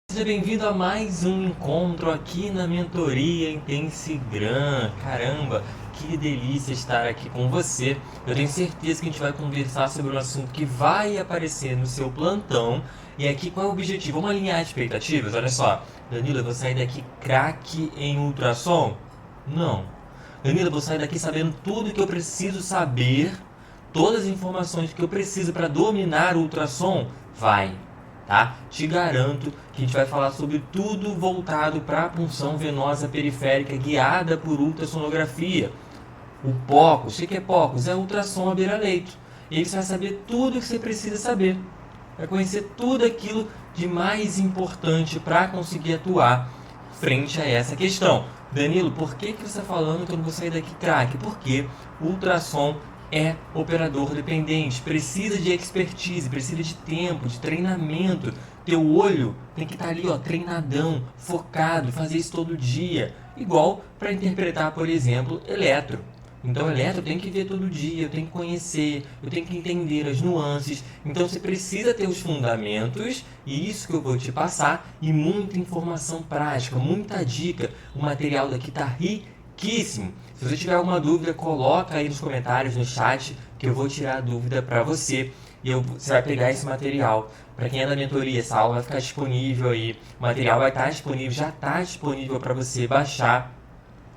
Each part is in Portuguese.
Seja bem-vindo a mais um encontro aqui na Mentoria Intensigram. Caramba, que delícia estar aqui com você. Eu tenho certeza que a gente vai conversar sobre um assunto que vai aparecer no seu plantão. E aqui qual é o objetivo? Vamos alinhar as expectativas? Olha só, Danilo, eu vou sair daqui craque em ultrassom? Não. Danilo, eu vou sair daqui sabendo tudo que eu preciso saber, todas as informações que eu preciso para dominar o ultrassom? Vai. Tá? Te garanto que a gente vai falar sobre tudo voltado para a punção venosa periférica guiada por ultrassonografia. O POCUS, o que é POCUS? É ultrassom à beira-leito. E aí você vai saber tudo o que você precisa saber. Vai conhecer tudo aquilo de mais importante para conseguir atuar frente a essa questão. Danilo, por que você está falando que eu não vou sair daqui craque? Porque o ultrassom é operador dependente, precisa de expertise, precisa de tempo, de treinamento. Teu olho tem que estar ali, ó, treinadão, focado, fazer isso todo dia. Igual para interpretar, por exemplo, eletro. Então, eletro eu tenho que ver todo dia, eu tenho que conhecer, eu tenho que entender as nuances. Então, você precisa ter os fundamentos, e isso que eu vou te passar, e muita informação prática, muita dica. O material daqui está riquíssimo. Se você tiver alguma dúvida, coloca aí nos comentários, no chat, que eu vou tirar a dúvida para você. E você vai pegar esse material. Para quem é da mentoria, essa aula vai ficar disponível aí. O material vai estar disponível, já está disponível para você baixar.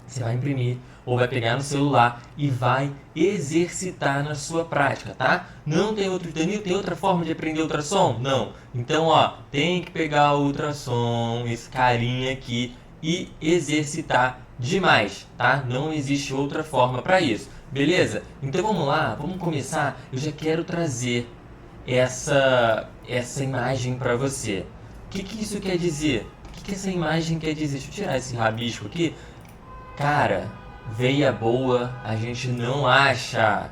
Você vai imprimir ou vai pegar no celular e vai exercitar na sua prática, tá? Não tem outro, Danilo, tem outra forma de aprender ultrassom? Não. Então, ó, tem que pegar o ultrassom, esse carinha aqui, e exercitar demais, tá? Não existe outra forma para isso, beleza? Então vamos lá, vamos começar. Eu já quero trazer essa imagem para você. O que isso quer dizer? O que essa imagem quer dizer? Deixa eu tirar esse rabisco aqui. Cara, veia boa a gente não acha.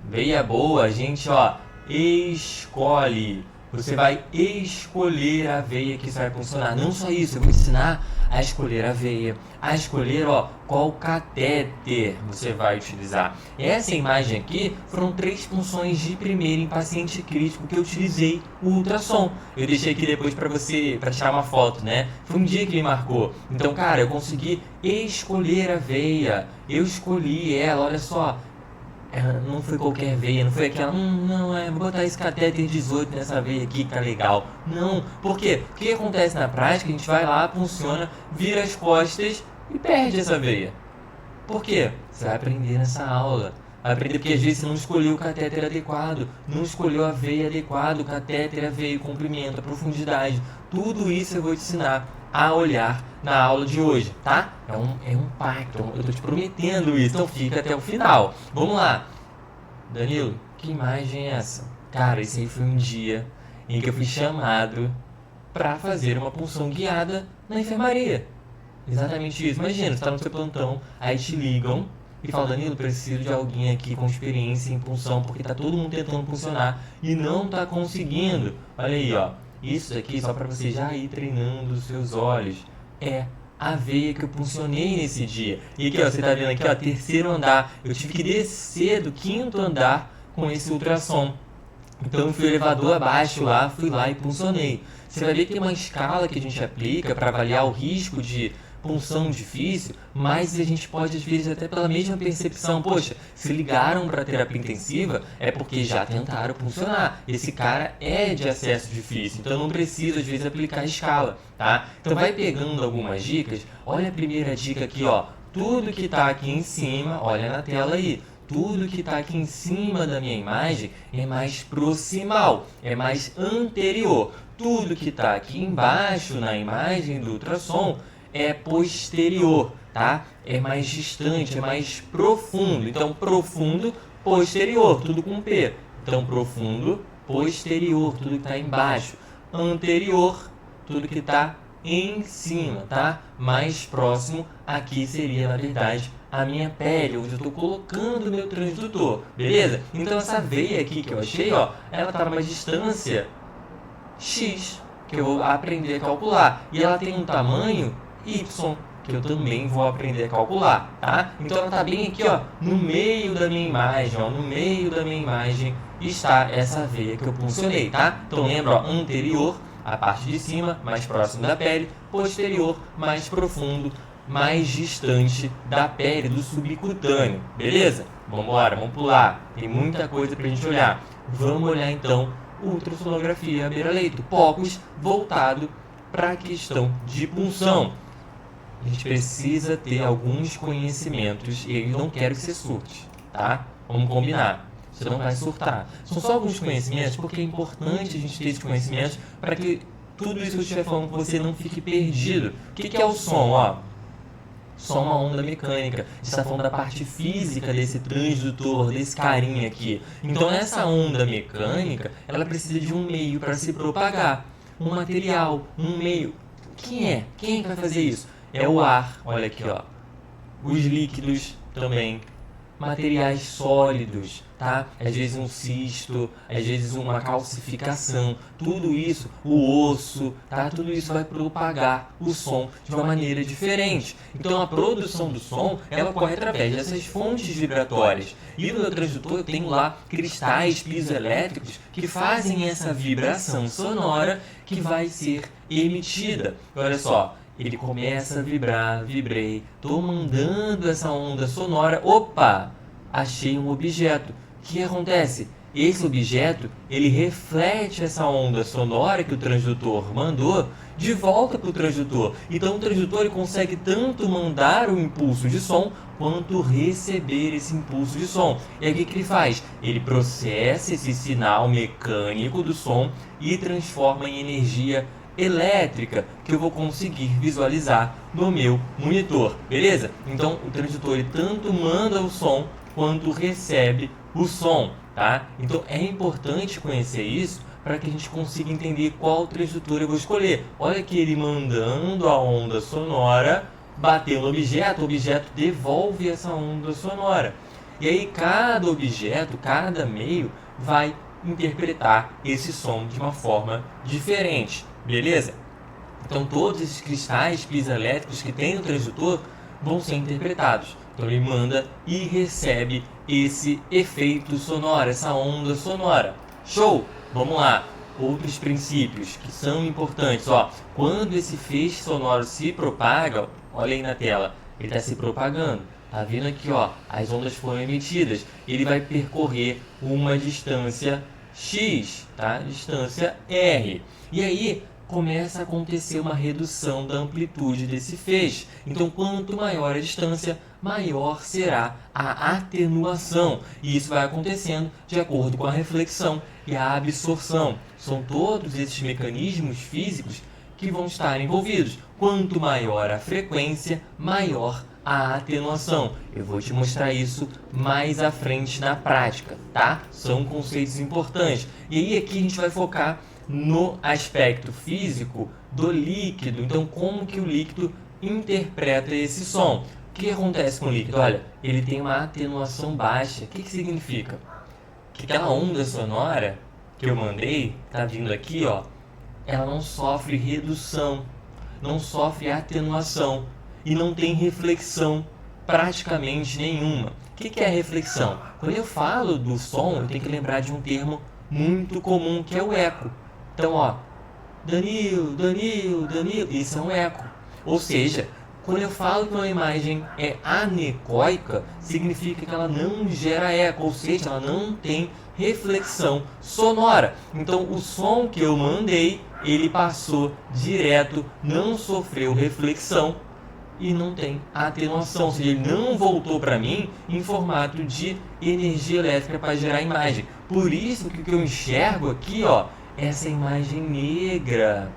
Veia boa a gente, ó, escolhe. Você vai escolher a veia que vai funcionar. Não só isso, eu vou ensinar a escolher a veia, a escolher, ó, qual catéter você vai utilizar. Essa imagem aqui foram 3 funções de primeira em paciente crítico que eu utilizei o ultrassom. Eu deixei aqui depois para você, para tirar uma foto, né? Foi um dia que me marcou. Então, cara, eu consegui escolher a veia. Eu escolhi ela, olha só. Não foi qualquer veia, não foi aquela, vou botar esse catéter 18 nessa veia aqui, que tá legal. Não, por quê? O que acontece na prática? A gente vai lá, funciona, vira as costas e perde essa veia. Por quê? Você vai aprender nessa aula. Vai aprender porque às vezes você não escolheu o catéter adequado, não escolheu a veia adequada, o catéter, a veia, o comprimento, a profundidade. Tudo isso eu vou te ensinar a olhar na aula de hoje, tá? É um pacto, eu tô te prometendo isso, então fica até o final. Vamos lá. Danilo, que imagem é essa? Cara, esse aí foi um dia em que eu fui chamado para fazer uma punção guiada na enfermaria. Exatamente isso. Imagina, você tá no seu plantão, aí te ligam e falam, Danilo, preciso de alguém aqui com experiência em punção, porque tá todo mundo tentando funcionar e não tá conseguindo. Olha aí, ó. Isso aqui, só para você já ir treinando os seus olhos, é a veia que eu puncionei nesse dia. E aqui, ó, você tá vendo aqui, ó, 3º andar. Eu tive que descer do 5º andar com esse ultrassom. Então eu fui elevador abaixo lá, fui lá e puncionei. Você vai ver que tem uma escala que a gente aplica para avaliar o risco de punção difícil, mas a gente pode, às vezes, até pela mesma percepção, poxa, se ligaram para terapia intensiva, é porque já tentaram puncionar. Esse cara é de acesso difícil, então não precisa, às vezes, aplicar a escala, tá? Então vai pegando algumas dicas. Olha a primeira dica aqui, ó, tudo que está aqui em cima, olha na tela aí, tudo que está aqui em cima da minha imagem é mais proximal, é mais anterior. Tudo que está aqui embaixo na imagem do ultrassom é posterior, tá? É mais distante, é mais profundo. Então, profundo, posterior, tudo com P. Então, profundo, posterior, tudo que está embaixo. Anterior, tudo que está em cima, tá? Mais próximo, aqui seria, na verdade, a minha pele, onde eu estou colocando o meu transdutor, beleza? Então, essa veia aqui que eu achei, ó, ela está numa distância X, que eu vou aprender a calcular. E ela tem um tamanho Y, que eu também vou aprender a calcular, tá? Então ela está bem aqui, ó, no meio da minha imagem, ó, no meio da minha imagem está essa veia que eu puncionei, tá? Então lembra, ó, anterior, a parte de cima, mais próximo da pele, posterior, mais profundo, mais distante da pele, do subcutâneo, beleza? Vamos embora, vamos pular, tem muita coisa pra gente olhar. Vamos olhar então ultrassonografia beira-leito, focus voltado para a questão de punção. A gente precisa ter alguns conhecimentos e eu não quero que você surte, tá? Vamos combinar. Você não vai surtar. São só alguns conhecimentos porque é importante a gente ter esses conhecimentos para que tudo isso que eu estiver falando com você não fique perdido. O que é o som? Ó, som é uma onda mecânica. A gente está falando da parte física desse transdutor, desse carinha aqui. Então essa onda mecânica, ela precisa de um meio para se propagar. Um material, um meio. Quem é? Quem vai fazer isso? É o ar, olha aqui, ó. Os líquidos também. Materiais sólidos, tá? Às vezes um cisto, às vezes uma calcificação. Tudo isso, o osso, tá? Tudo isso vai propagar o som de uma maneira diferente. Então a produção do som, ela ocorre através dessas fontes vibratórias. E no meu transdutor eu tenho lá cristais piezoelétricos que fazem essa vibração sonora que vai ser emitida. Olha só. Ele começa a vibrar, vibrei, estou mandando essa onda sonora, opa, achei um objeto. O que acontece? Esse objeto, ele reflete essa onda sonora que o transdutor mandou de volta para o transdutor. Então o transdutor ele consegue tanto mandar o impulso de som, quanto receber esse impulso de som. E aí o que ele faz? Ele processa esse sinal mecânico do som e transforma em energia elétrica que eu vou conseguir visualizar no meu monitor, beleza? Então o transdutor ele tanto manda o som quanto recebe o som, tá? Então é importante conhecer isso para que a gente consiga entender qual transdutor eu vou escolher. Olha aqui ele mandando a onda sonora, bateu no objeto, o objeto devolve essa onda sonora. E aí cada objeto, cada meio vai interpretar esse som de uma forma diferente. Beleza? Então todos esses cristais piezoelétricos que tem no transdutor vão ser interpretados. Então ele manda e recebe esse efeito sonoro, essa onda sonora. Show? Vamos lá. Outros princípios que são importantes. Ó, quando esse feixe sonoro se propaga, olha aí na tela, ele está se propagando. Tá vendo aqui, ó, as ondas foram emitidas. Ele vai percorrer uma distância X, tá? Distância R. E aí começa a acontecer uma redução da amplitude desse feixe. Então, quanto maior a distância, maior será a atenuação. E isso vai acontecendo de acordo com a reflexão e a absorção. São todos esses mecanismos físicos que vão estar envolvidos. Quanto maior a frequência, maior a atenuação. Eu vou te mostrar isso mais à frente na prática, tá? São conceitos importantes. E aí aqui a gente vai focar no aspecto físico do líquido. Então, como que o líquido interpreta esse som? O que acontece com o líquido? Olha, ele tem uma atenuação baixa. O que significa? Que aquela onda sonora que eu mandei, tá vindo aqui, ó, ela não sofre redução, não sofre atenuação e não tem reflexão praticamente nenhuma. O que é reflexão? Quando eu falo do som, eu tenho que lembrar de um termo muito comum que é o eco. Então, ó, Danilo, Danilo, Danilo, isso é um eco. Ou seja, quando eu falo que uma imagem é anecoica, significa que ela não gera eco, ou seja, ela não tem reflexão sonora. Então, o som que eu mandei, ele passou direto, não sofreu reflexão e não tem atenuação, ou seja, ele não voltou para mim em formato de energia elétrica para gerar a imagem. Por isso que o que eu enxergo aqui, ó, essa imagem negra,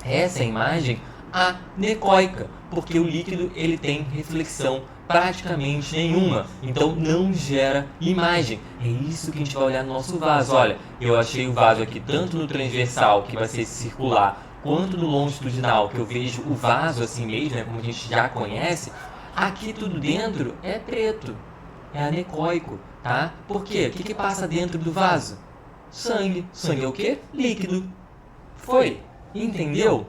essa imagem anecoica, porque o líquido ele tem reflexão praticamente nenhuma, então não gera imagem. É isso que a gente vai olhar no nosso vaso. Olha, eu achei o vaso aqui tanto no transversal, que vai ser circular, quanto no longitudinal, que eu vejo o vaso assim mesmo, né, como a gente já conhece. Aqui tudo dentro é preto, é anecoico, tá? Por quê? O que passa dentro do vaso? Sangue. Sangue é o quê? Líquido. Foi. Entendeu?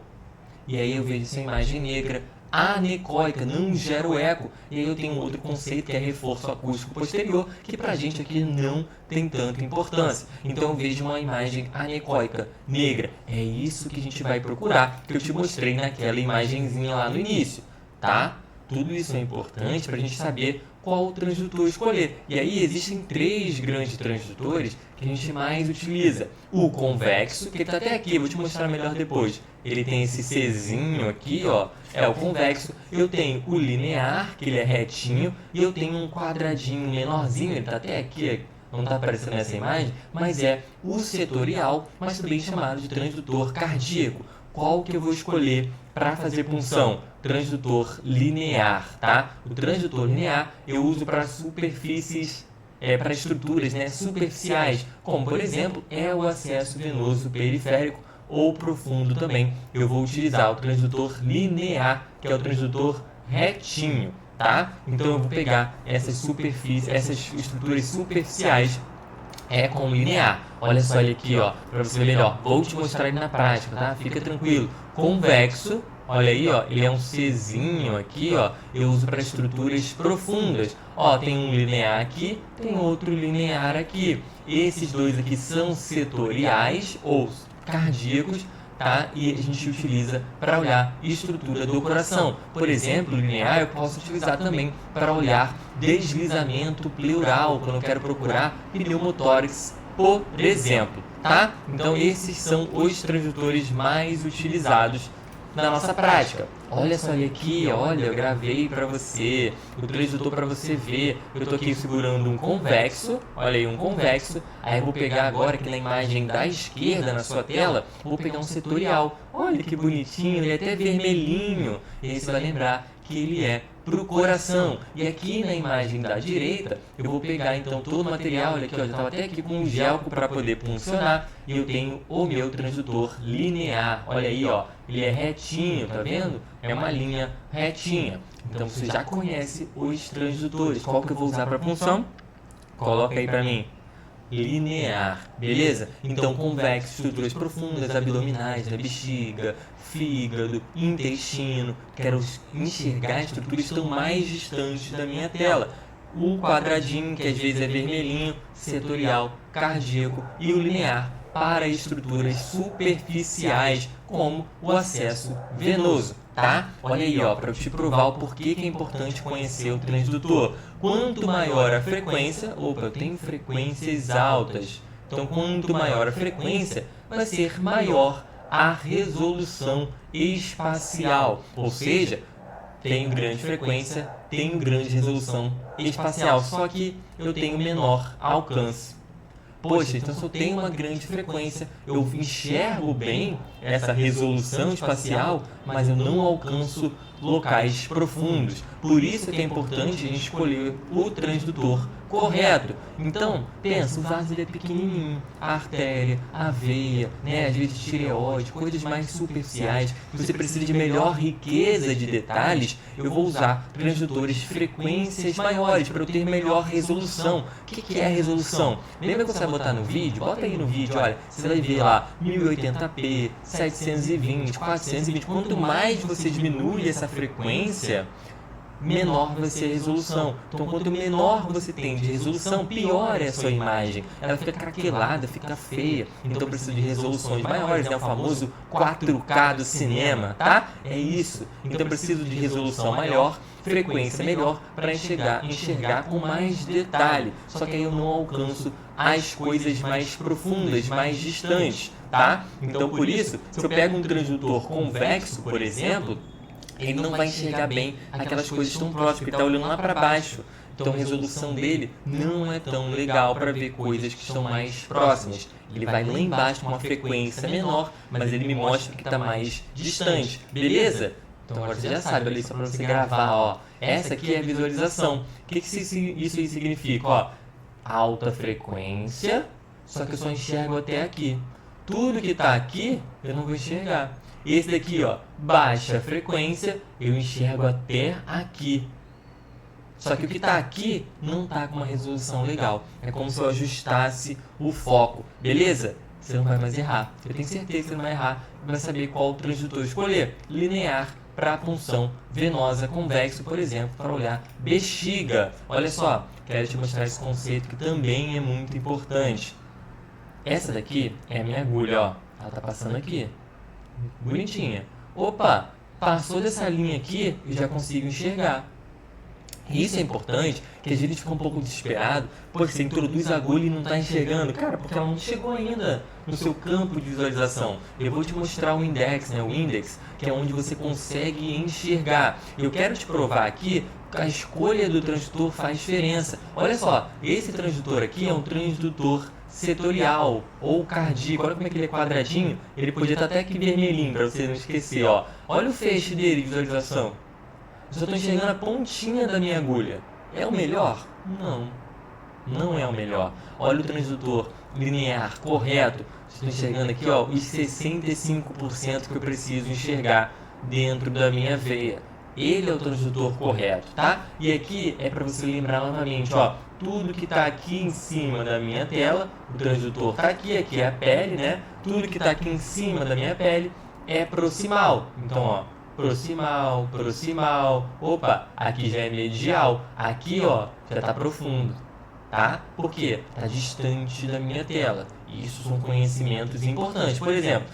E aí eu vejo essa imagem negra, anecoica, não gera o eco. E aí eu tenho um outro conceito que é reforço acústico posterior, que pra gente aqui não tem tanta importância. Então eu vejo uma imagem anecoica, negra. É isso que a gente vai procurar, que eu te mostrei naquela imagenzinha lá no início, tá? Tudo isso é importante para a gente saber qual transdutor escolher. E aí existem 3 grandes transdutores que a gente mais utiliza. O convexo, que está até aqui, vou te mostrar melhor depois. Ele tem esse Czinho aqui, ó, é o convexo. Eu tenho o linear, que ele é retinho, e eu tenho um quadradinho menorzinho, ele está até aqui, não está aparecendo nessa imagem, mas é o setorial, mas também chamado de transdutor cardíaco. Qual que eu vou escolher para fazer punção? Transdutor linear, tá? O transdutor linear eu uso para superfícies, para estruturas, né, superficiais, como por exemplo é o acesso venoso periférico ou profundo também. Eu vou utilizar o transdutor linear, que é o transdutor retinho, tá? Então eu vou pegar essas superfícies, essas estruturas superficiais com linear. Olha só ele aqui, ó, para você ver melhor. Vou te mostrar ele na prática, tá? Fica tranquilo. Convexo, olha aí, ó, ele é um Czinho aqui, ó. Eu uso para estruturas profundas. Ó, tem um linear aqui, tem outro linear aqui. Esses dois aqui são setoriais ou cardíacos, tá? E a gente utiliza para olhar estrutura do coração. Por exemplo, linear eu posso utilizar também para olhar deslizamento pleural, quando eu quero procurar pneumotórax, por exemplo, tá? Então esses são os transdutores mais utilizados na nossa prática. Olha só ele aqui, olha, eu gravei para você, o transdutor para você ver. Eu estou aqui segurando um convexo, olha aí, um convexo. Aí eu vou pegar agora aqui na imagem da esquerda na sua tela, vou pegar um setorial. Olha que bonitinho, ele é até vermelhinho. E aí você vai lembrar que ele é para o coração. E aqui na imagem da direita, eu vou pegar então todo o material, olha aqui, ó, já estava até aqui com um gelco para poder funcionar. E eu tenho o meu transdutor linear, olha aí, ó, ele é retinho, tá vendo? É uma linha retinha. Então você já conhece os transdutores. Qual que eu vou usar para função? Coloca aí para mim. Linear, beleza? Então convexo, estruturas profundas, abdominais, da bexiga, fígado, intestino. Quero enxergar estruturas que estão mais distantes da minha tela. O quadradinho, que às vezes é vermelhinho, setorial, cardíaco, e o linear para estruturas superficiais, como o acesso venoso, tá? Olha aí, ó, para eu te provar o porquê que é importante conhecer o transdutor. Quanto maior a frequência, eu tenho frequências altas, então quanto maior a frequência, vai ser maior a resolução espacial, ou seja, tenho grande frequência, tenho grande resolução espacial, só que eu tenho menor alcance. Poxa, então se eu tenho uma grande frequência, eu enxergo bem essa resolução espacial, mas eu não alcanço locais profundos. Por isso que é importante a gente escolher o transdutor correto. Então, pensa, o vaso ele é pequenininho, a artéria, a veia, né, às vezes tireoide, coisas mais superficiais. Se você precisa de melhor riqueza de detalhes, eu vou usar transdutores de frequências maiores para eu ter melhor resolução. O que é a resolução? Lembra que você vai botar no vídeo? Bota aí no vídeo, olha, você vai ver lá 1080p, 720, 420. Quanto mais você diminui essa frequência, menor vai ser a resolução. Então, quanto menor você tem de resolução, pior é a sua imagem. Ela fica craquelada, fica feia. Então, precisa de resoluções maiores, né? O famoso 4K do cinema, tá? É isso. Então, eu preciso de resolução maior, frequência melhor, para enxergar com mais detalhe. Só que aí eu não alcanço as coisas mais profundas, mais distantes, tá? Então, por isso, se eu pego um transdutor convexo, por exemplo, ele não vai enxergar bem aquelas coisas tão próximas, porque ele está olhando lá para baixo. Então a resolução dele não é tão legal para ver coisas que estão mais próximas. Ele vai lá embaixo com uma frequência menor, mas ele me mostra que está mais distante. Beleza? Então agora você já sabe, olha só para você gravar, ó. Essa aqui é a visualização. O que isso aí significa? Ó, alta frequência, só que eu só enxergo até aqui. Tudo que está aqui, eu não vou enxergar. Esse daqui, ó, baixa frequência, eu enxergo até aqui. Só que o que está aqui não está com uma resolução legal. É como se eu ajustasse o foco. Beleza? Você não vai mais errar. Eu tenho certeza que você não vai errar. Vai saber qual transdutor escolher. Linear para a punção venosa convexo, por exemplo, para olhar bexiga. Olha só, quero te mostrar esse conceito que também é muito importante. Essa daqui é a minha agulha, ó. Ela está passando aqui. Bonitinha. Opa, passou dessa linha aqui e já consigo enxergar. E isso é importante, que às vezes a gente fica um pouco desesperado, porque você introduz a agulha e não está enxergando. Cara, porque ela não chegou ainda no seu campo de visualização. Eu vou te mostrar o index, né? O index, que é onde você consegue enxergar. Eu quero te provar aqui que a escolha do transdutor faz diferença. Olha só, esse transdutor aqui é um transdutor setorial ou cardíaco. Olha como é que ele é quadradinho. Ele podia estar até aqui vermelhinho, para você não esquecer, ó. Olha o feixe dele de visualização. Eu só estou enxergando a pontinha da minha agulha. É o melhor? Não. Não é o melhor. Olha o transdutor linear, correto. Estou enxergando aqui, ó, os 65% que eu preciso enxergar dentro da minha veia. Ele é o transdutor correto, tá? E aqui é para você lembrar novamente, ó, tudo que está aqui em cima da minha tela, o transdutor está aqui, aqui é a pele, né? Tudo que está aqui em cima da minha pele é proximal. Então, ó, proximal, proximal. Opa, aqui já é medial. Aqui, ó, já está profundo, tá? Por quê? Está distante da minha tela. Isso são conhecimentos importantes. Por exemplo,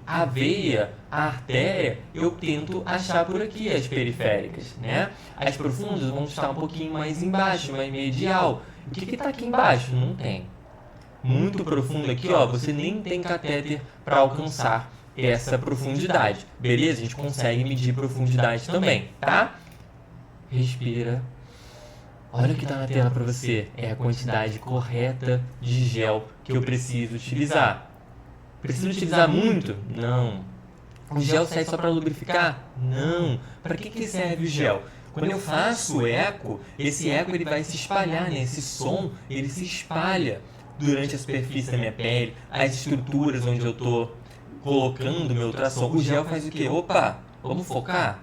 a veia, a artéria, eu tento achar por aqui as periféricas, né? As profundas vão estar um pouquinho mais embaixo, mais medial. O que está aqui embaixo? Não tem. Muito profundo aqui, ó, você nem tem catéter para alcançar essa profundidade. Beleza? A gente consegue medir profundidade também, tá? Respira. Olha o que está na tela para você. É a quantidade correta de gel que eu preciso utilizar. Preciso utilizar muito? Não. O gel serve só para lubrificar? Não. Para que serve o gel? Quando eu faço eco, esse eco ele vai se espalhar, né? Esse som ele se espalha durante a superfície da minha pele, as estruturas onde eu estou colocando meu ultrassom. O gel faz o quê? Opa, vamos focar?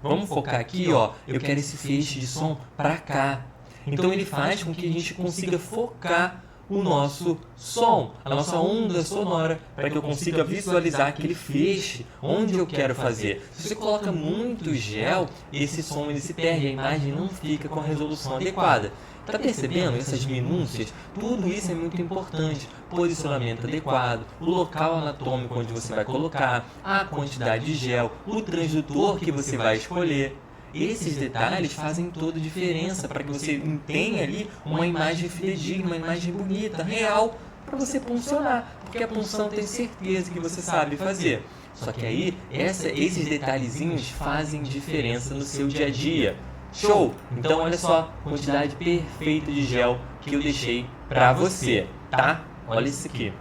Vamos focar aqui, ó. Eu quero esse feixe de som para cá. Então ele faz com que a gente consiga focar o nosso som, a nossa onda sonora, para que eu consiga visualizar aquele feixe onde eu quero fazer. Se você coloca muito gel, esse som ele se perde, a imagem não fica com a resolução adequada. Tá percebendo essas minúcias? Tudo isso é muito importante. Posicionamento adequado, o local anatômico onde você vai colocar, a quantidade de gel, o transdutor que você vai escolher. Esses detalhes fazem toda a diferença para que você tenha ali uma imagem fidedigna, uma imagem bonita, real, para você puncionar. Porque a punção tem certeza que você sabe fazer. Só que aí, esses detalhezinhos fazem diferença no seu dia a dia. Show! Então olha só, quantidade perfeita de gel que eu deixei para você, tá? Olha isso aqui.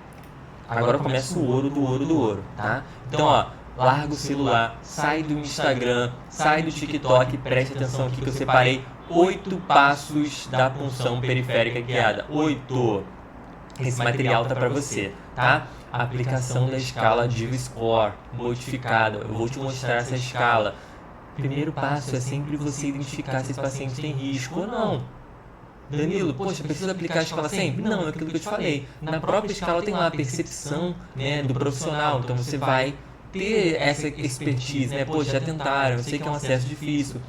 Agora começa o ouro do ouro do ouro, tá? Então, ó, larga o celular, sai do Instagram, sai do TikTok, preste atenção aqui que eu separei 8 passos da punção periférica guiada. 8! Esse material tá para você, tá? A aplicação da escala DIVA-Score modificada. Eu vou te mostrar essa escala. Primeiro passo é sempre você identificar se esse paciente tem risco ou não. Danilo, poxa, precisa aplicar a escala sempre? Não, é aquilo que eu te falei. Na própria escala tem lá a percepção, né, do profissional. Então você vai ter essa expertise, né? Poxa, já tentaram, eu sei que é um acesso difícil.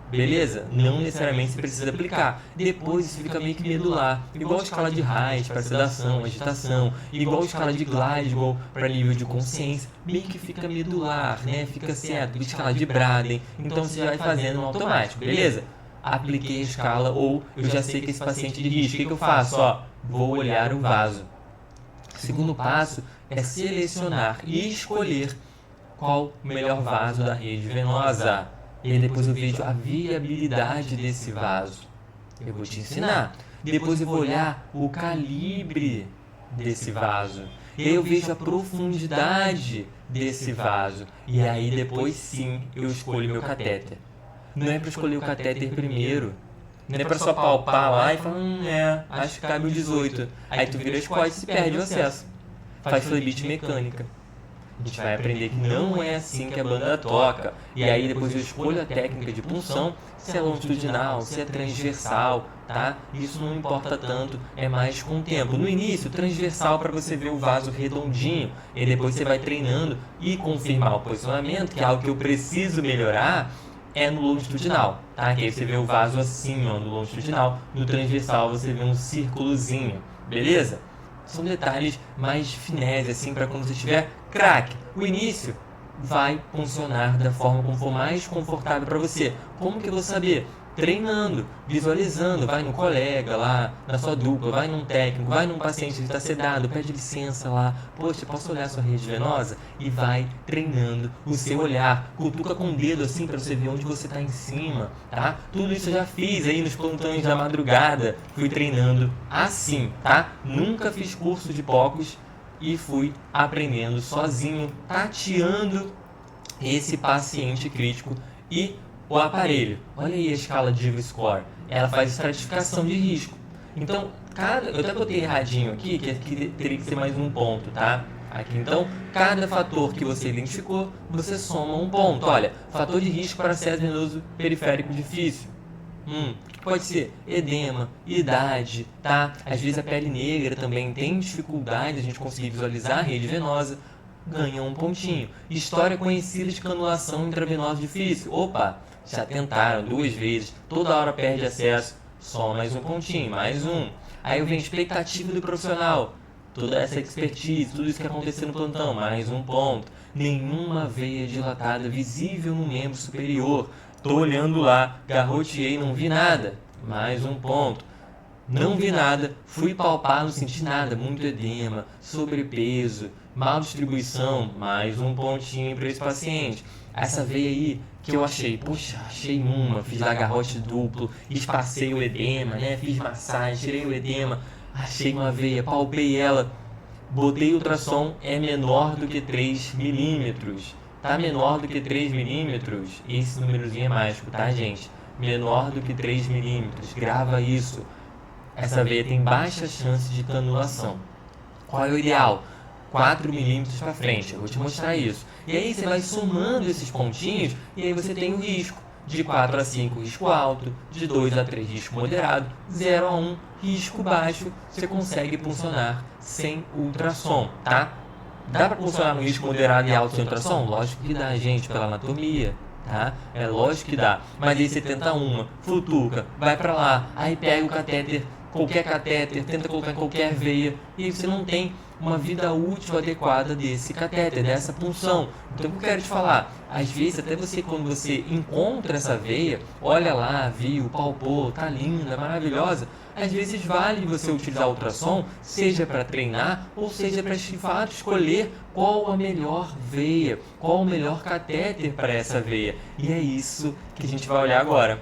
Beleza? Não necessariamente você precisa aplicar. Depois isso fica meio que medular. Igual a escala de Reich para sedação, agitação. Igual a escala de Glasgow para nível de consciência. Meio que fica medular, né? Fica certo. A escala de Braden. Então você vai fazendo no automático, beleza? Apliquei a escala ou eu já sei que esse paciente é de risco. O que eu faço? Ó, vou olhar o vaso. O segundo passo é selecionar e escolher qual o melhor vaso da rede venosa. E aí depois eu vejo a viabilidade desse vaso. Eu vou te ensinar. Depois eu vou olhar o calibre desse vaso. E aí eu vejo a profundidade desse vaso. E aí depois sim eu escolho meu catéter. Não é para escolher o catéter primeiro. Não é para só palpar lá e falar, acho que cabe o 18. Aí tu vira as costas e perde o acesso. Faz flebite mecânica. A gente vai aprender que não é assim que a banda toca. E aí depois eu escolho a técnica de punção, se é longitudinal, se é transversal, tá? Isso não importa tanto, é mais com o tempo. No início, transversal para você ver o vaso redondinho, e depois você vai treinando e confirmar o posicionamento, que é algo que eu preciso melhorar, é no longitudinal, tá? Que aí você vê o vaso assim, ó, no longitudinal. No transversal você vê um círculozinho, beleza? São detalhes mais finesse, assim, para quando você estiver craque. O início vai funcionar da forma como for mais confortável para você. Como que eu vou saber? Treinando, visualizando, vai no colega lá, na sua dupla, vai num técnico, vai num paciente que está sedado, pede licença lá, poxa, posso olhar sua rede venosa? E vai treinando o seu olhar, cutuca com o dedo assim para você ver onde você está em cima, tá? Tudo isso eu já fiz aí nos plantões da madrugada, fui treinando assim, tá? Nunca fiz curso de POCUS e fui aprendendo sozinho, tateando esse paciente crítico e o aparelho. Olha aí a escala de Diva-Score. Ela faz estratificação de risco. Então, eu até botei erradinho aqui, que aqui teria que ser mais um ponto, tá? Aqui, então, cada fator que você identificou, você soma um ponto. Olha, fator de risco para acesso venoso periférico difícil. Pode ser edema, idade, tá? Às vezes a pele negra também tem dificuldade de a gente conseguir visualizar a rede venosa. Ganha um pontinho. História conhecida de canulação intravenosa difícil. Opa, já tentaram 2 vezes, toda hora perde acesso. Só mais um pontinho, mais um. Aí vem expectativa do profissional. Toda essa expertise, tudo isso que aconteceu no plantão, mais um ponto. Nenhuma veia dilatada visível no membro superior. Tô olhando lá, garroteei, não vi nada. Mais um ponto. Não vi nada, fui palpar, não senti nada, muito edema, sobrepeso, mal distribuição, mais um pontinho para esse paciente. Essa veia aí que eu achei, poxa, achei uma, fiz lá garrote duplo, espacei o edema, né? Fiz massagem, tirei o edema, achei uma veia, palpei ela, botei ultrassom, é menor do que 3 milímetros. Tá menor do que 3 milímetros, esse númerozinho é mágico, tá, gente? Menor do que 3 milímetros, grava isso. Essa veia tem baixa chance de canulação. Qual é o ideal? 4 milímetros para frente, eu vou te mostrar isso. E aí você vai somando esses pontinhos e aí você tem o risco. De 4 a 5, risco alto. De 2 a 3, risco moderado. 0 a 1, risco baixo. Você consegue puncionar sem ultrassom, tá? Dá para funcionar no risco moderado e alto sem ultrassom? Lógico que dá, gente, pela anatomia, tá? É lógico que dá. Mas aí você tenta uma, flutuca, vai para lá, aí pega o catéter, qualquer catéter, tenta colocar em qualquer veia, e aí você não tem uma vida útil adequada desse catéter, dessa punção. Então o que eu quero te falar? Às vezes, até você, quando você encontra essa veia, olha lá, viu, palpou, tá linda, maravilhosa, às vezes vale você utilizar o ultrassom, seja para treinar, ou seja para de fato escolher qual a melhor veia, qual o melhor catéter para essa veia. E é isso que a gente vai olhar agora.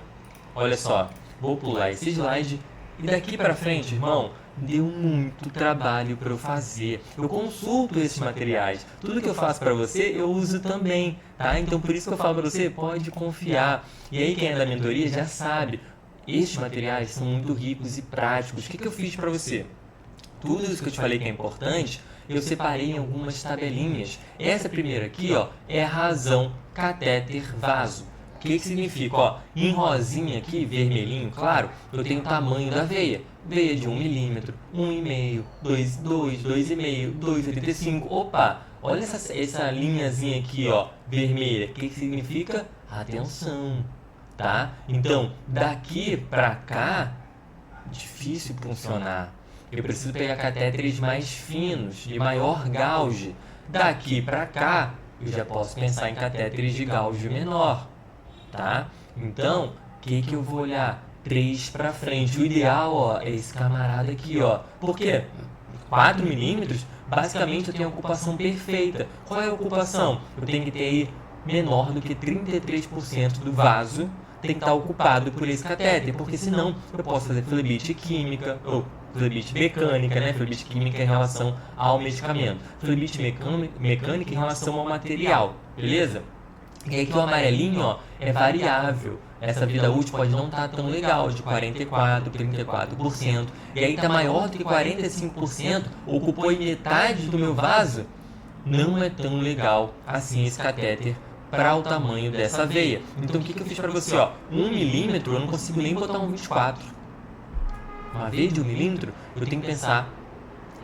Olha só, vou pular esse slide e daqui para frente, irmão, deu muito trabalho para eu fazer. Eu consulto esses materiais. Tudo que eu faço para você, eu uso também, tá? Então, por isso que eu falo para você, pode confiar. E aí, quem é da mentoria já sabe, estes materiais são muito ricos e práticos. O que eu fiz para você? Tudo isso que eu te falei que é importante, eu separei em algumas tabelinhas. Essa primeira aqui, ó, é a razão catéter vaso. O que significa? Ó, em rosinha aqui, vermelhinho, claro, eu tenho o tamanho da veia. Veia de 1 milímetro, 1,5, 2, 2,5, 2,85. Opa, olha essa linhazinha aqui, ó, vermelha. O que significa? Atenção, tá? Então, daqui pra cá, difícil funcionar. Eu preciso pegar catéteres mais finos, de maior gauge. Daqui pra cá, eu já posso pensar em catéteres de gauge menor. Tá? Então, o que eu vou olhar? 3 para frente. O ideal, ó, é esse camarada aqui, ó. Por quê? 4 milímetros, basicamente eu tenho a ocupação perfeita. Qual é a ocupação? Eu tenho que ter aí menor do que 33% do vaso tem que estar ocupado por esse catéter, porque senão eu posso fazer flebite química, ou flebite mecânica, né? Flebite química em relação ao medicamento, flebite mecânica em relação ao material, beleza? E aí que o amarelinho, ó, é variável. Essa vida útil pode não estar tão legal, de 44%, 34%. E aí está maior do que 45%, ocupou metade do meu vaso. Não é tão legal assim esse catéter para o tamanho dessa veia. Então o que eu fiz para você? Ó, 1 milímetro eu não consigo nem botar um 24. Uma veia de 1 milímetro eu tenho que pensar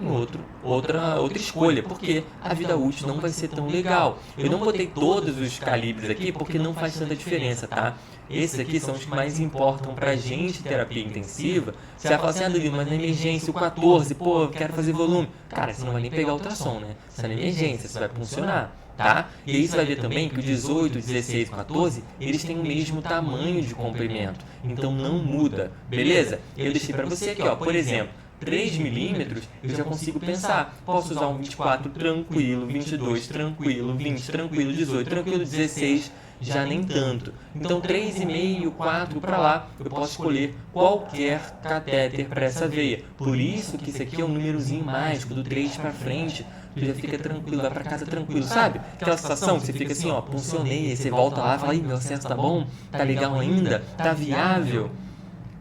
em outra escolha, porque a vida útil não vai ser tão legal. Eu não botei todos os calibres aqui porque não faz tanta diferença, tá? Esses aqui são os que mais importam pra gente terapia intensiva. Você vai falar assim, Danilo, mas na emergência o 14, pô, eu quero fazer volume. Cara, você não vai nem pegar ultrassom, né? Você é na emergência, você vai funcionar, tá? E aí você vai ver também que o 18, 16, 14, eles têm o mesmo tamanho de comprimento. Então não muda, beleza? Eu deixei pra você aqui, ó, por exemplo, 3 milímetros, eu já consigo pensar. Posso usar um 24 tranquilo, 22 tranquilo, 20 tranquilo, 18 tranquilo, 16 já nem tanto. Então 3,5, 4 para lá, eu posso escolher qualquer catéter para essa veia. Por isso que isso aqui é um númerozinho mágico, do 3 para frente. Tu já fica tranquilo, vai para casa tranquilo, sabe? Aquela sensação que você fica assim, ó, funcionei, aí você volta lá e fala, ih, meu acesso tá bom? Tá legal ainda? Tá viável?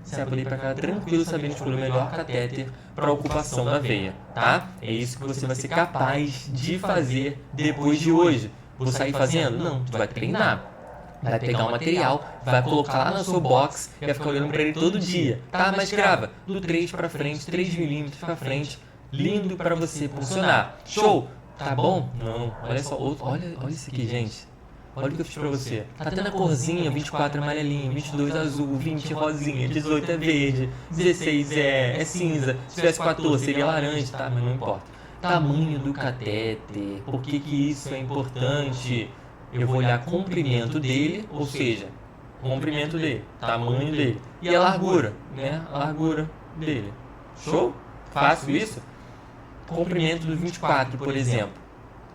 Você vai poder ir para casa tranquilo, sabendo escolher o melhor catéter para a ocupação da veia, tá? É isso que você vai ser capaz de fazer depois de hoje. Vou sair fazendo? Não, tu vai treinar. Vai pegar o material, vai colocar lá no seu box e vai ficar olhando para ele todo dia. Tá, mas grava do 3 para frente, 3 milímetros para frente. Lindo para você funcionar. Show? Tá bom? Não. Olha só, olha isso aqui, gente. Olha o que eu fiz pra você. Tá tendo a corzinha, 24 amarelinho, 22 azul, 20 rosinha, 18 é verde, 16 é cinza. Se tivesse 14 seria laranja, tá? Mas não importa. Tamanho do catéter. Por que isso é importante? Eu vou olhar comprimento dele, ou seja, comprimento dele, tamanho dele. E a largura, né? A largura dele. Show? Fácil isso? Comprimento do 24, por exemplo.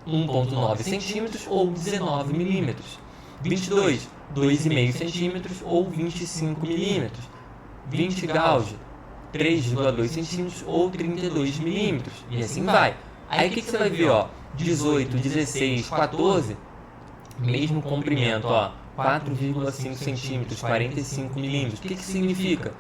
1,9 centímetros ou 19 milímetros. 22, 2,5 centímetros ou 25 milímetros. 20 gauge, 3,2 centímetros ou 32 milímetros. E assim vai. Aí o que você vai ver, ó? 18, 16, 14, mesmo comprimento, ó. 4,5 centímetros, 45 milímetros. O que significa?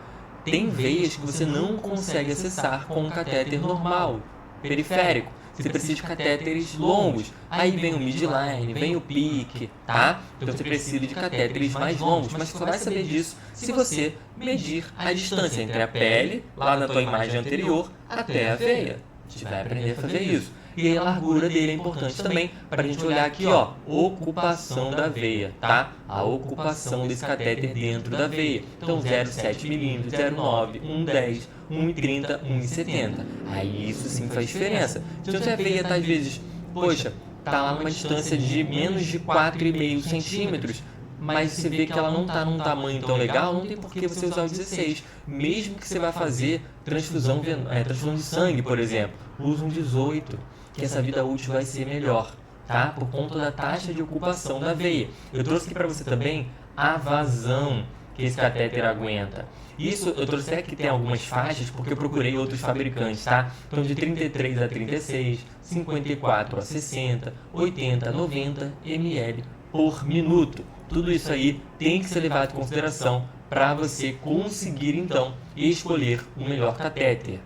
Tem veias que você não consegue acessar com um catéter normal, periférico. Você precisa de catéteres longos. Aí vem o midline, vem o PIC, tá? Então você precisa de catéteres mais longos, mas você só vai saber disso se você medir a distância entre a pele, lá na tua imagem anterior, até a veia. A gente vai aprender a fazer isso. E aí a largura dele é importante também para a gente olhar aqui, ó, ocupação da veia, tá? A ocupação desse catéter dentro da veia. Então 0,7 milímetros, 0,9, 1,10, 1,30, 1,70. Aí isso sim faz diferença. Se a veia tá às vezes, poxa, tá lá numa distância de menos de 4,5 centímetros, mas você vê que ela não está num tamanho tão legal, não tem por que você usar o 16. Mesmo que você vá fazer transfusão de sangue, por exemplo, usa um 18, que essa vida útil vai ser melhor, tá? Por conta da taxa de ocupação da veia. Eu trouxe aqui para você também a vazão que esse catéter aguenta. Isso eu trouxe até que tem algumas faixas, porque eu procurei outros fabricantes, tá? Então de 33 a 36, 54 a 60, 80 a 90 ml por minuto. Tudo isso aí tem que ser levado em consideração para você conseguir, então, escolher o melhor catéter.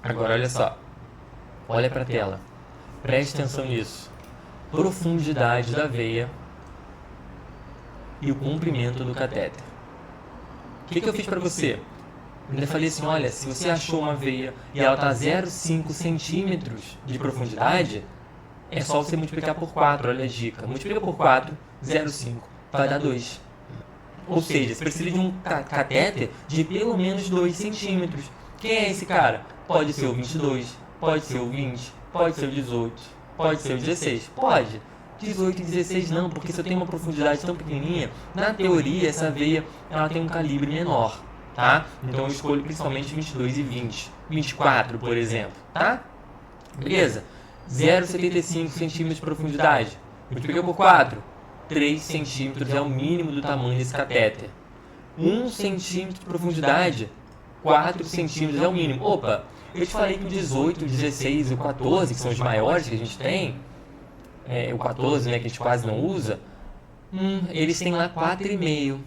Agora, olha só. Olha para a tela. Preste atenção nisso. Profundidade da veia e o comprimento do catéter. O que eu fiz para você? Eu ainda falei assim, olha, se você achou uma veia e ela está 0,5 centímetros de profundidade, é só você multiplicar por 4, olha a dica. Multiplica por 4, 0,5, vai dar 2. Ou seja, você precisa de um catéter de pelo menos 2 centímetros. Quem é esse cara? Pode ser o 22, pode ser o 20, pode ser o 18, pode ser o 16, pode. 18 e 16 não, porque se eu tenho uma profundidade tão pequenininha, na teoria essa veia ela tem um calibre menor, tá? Então eu escolho principalmente 22 e 20. 24, por exemplo, tá? Beleza? 0,75 centímetros de profundidade. Multiplica por 4. 3 centímetros é o mínimo do tamanho desse catéter. 1 centímetro de profundidade. 4 centímetros é o mínimo. Opa, eu te falei que o 18, o 16 e o 14, que são os maiores que a gente tem, o 14, né, que a gente quase não usa, eles têm lá 4,5.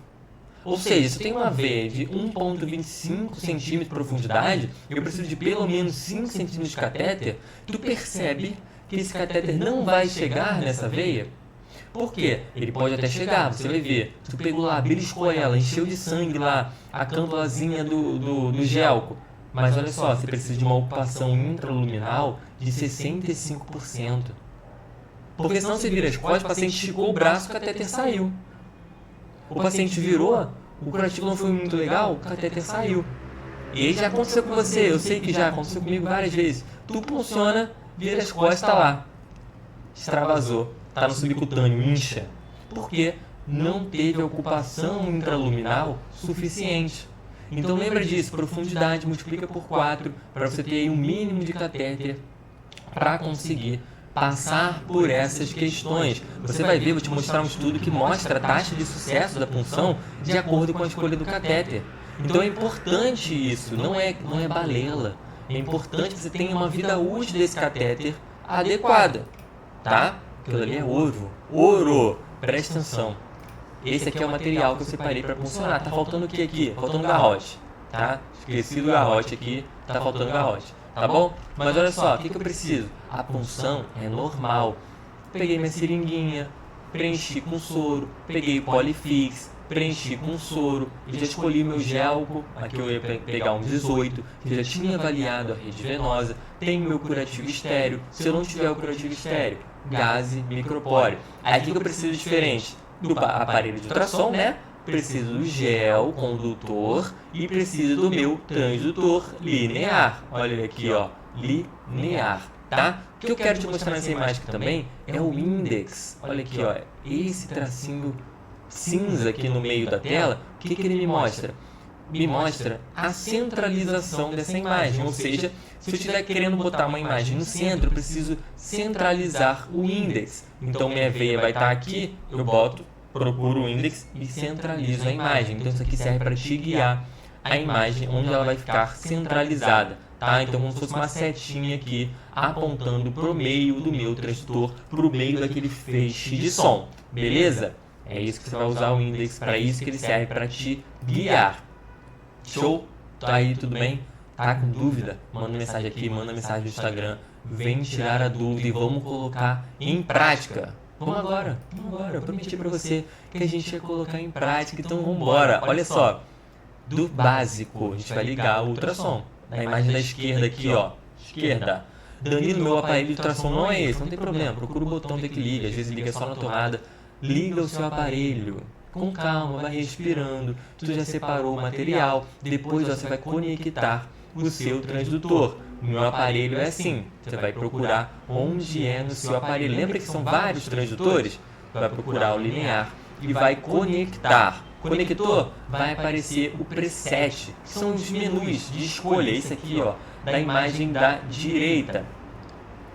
Ou seja, se eu tenho uma veia de 1,25 centímetros de profundidade, eu preciso de pelo menos 5 centímetros de catéter. Tu percebe que esse catéter não vai chegar nessa veia? Por quê? Ele pode até chegar, você vai ver. Tu pegou lá, beliscou ela, encheu de sangue lá a cândulazinha do gelco. Mas olha só, você precisa de uma ocupação intraluminal de 65%. Porque senão você vira as costas, o paciente esticou o braço, o catéter saiu. O paciente virou, o curativo não foi muito legal, o catéter saiu. E já aconteceu com você, eu sei que já aconteceu comigo várias vezes. Tu funciona, vira as costas, tá lá. Extravasou, tá no subcutâneo, incha. Porque não teve ocupação intraluminal suficiente. Então lembra disso, profundidade multiplica por 4 para você ter aí um mínimo de catéter para conseguir passar por essas questões. Você vai ver, vou te mostrar um estudo que mostra a taxa de sucesso da punção de acordo com a escolha do catéter. Então é importante isso, não é balela. É importante que você tenha uma vida útil desse catéter adequada, tá? Aquilo ali é ouro. Ouro! Presta atenção. Esse aqui é o material que eu separei para funcionar. Tá faltando o que aqui? Faltando garrote, tá? Esqueci do garrote aqui, tá faltando garrote. Tá bom? Mas olha só, o que eu preciso? A punção é normal. Peguei minha seringuinha, preenchi com soro, peguei o Polifix, preenchi com soro, e já escolhi meu gelco, aqui eu ia pegar um 18, que já tinha avaliado a rede venosa, tem meu curativo estéreo, se eu não tiver o curativo estéreo, gase micropóreo. Aí o que eu preciso diferente? Do aparelho de ultrassom, né? Preciso do gel condutor e preciso do meu transdutor linear. Olha ele aqui, ó, linear, tá? O que eu quero te mostrar nessa imagem aqui também é o index. Olha aqui, ó, esse tracinho cinza aqui no meio da tela, o que ele me mostra? Me mostra a centralização dessa imagem, ou seja, se eu estiver querendo botar uma imagem no centro, eu preciso centralizar o index. Então minha veia vai estar aqui, eu procuro o index e centralizo a imagem. Então isso aqui serve para te guiar a imagem onde ela vai ficar centralizada, tá? Então como se fosse uma setinha aqui apontando para o meio do meu transdutor, para o meio daquele feixe de som, beleza? É isso que você vai usar o index, para isso que ele serve, para te guiar. Show? Tá aí, tudo bem? Tá com dúvida? Manda mensagem aqui, manda mensagem no Instagram. Vem tirar a dúvida e vamos colocar em prática. Vamos agora. Eu prometi pra você que a gente ia colocar em prática, então vamos embora. Olha só, do básico, a gente vai ligar o ultrassom. Na imagem da esquerda aqui, ó, esquerda. Danilo, meu aparelho de ultrassom não é esse, não tem problema, procura o botão ver que liga, às vezes liga só na tomada. Liga o seu aparelho, com calma, vai respirando, tu já separou o material, depois você vai conectar o seu transdutor. O meu aparelho é assim, você vai procurar onde é no seu aparelho. Lembra que são vários transdutores? Vai procurar o linear e vai conectar. Conector, vai aparecer o preset, que são os menus de escolha, esse aqui, ó, da imagem da direita.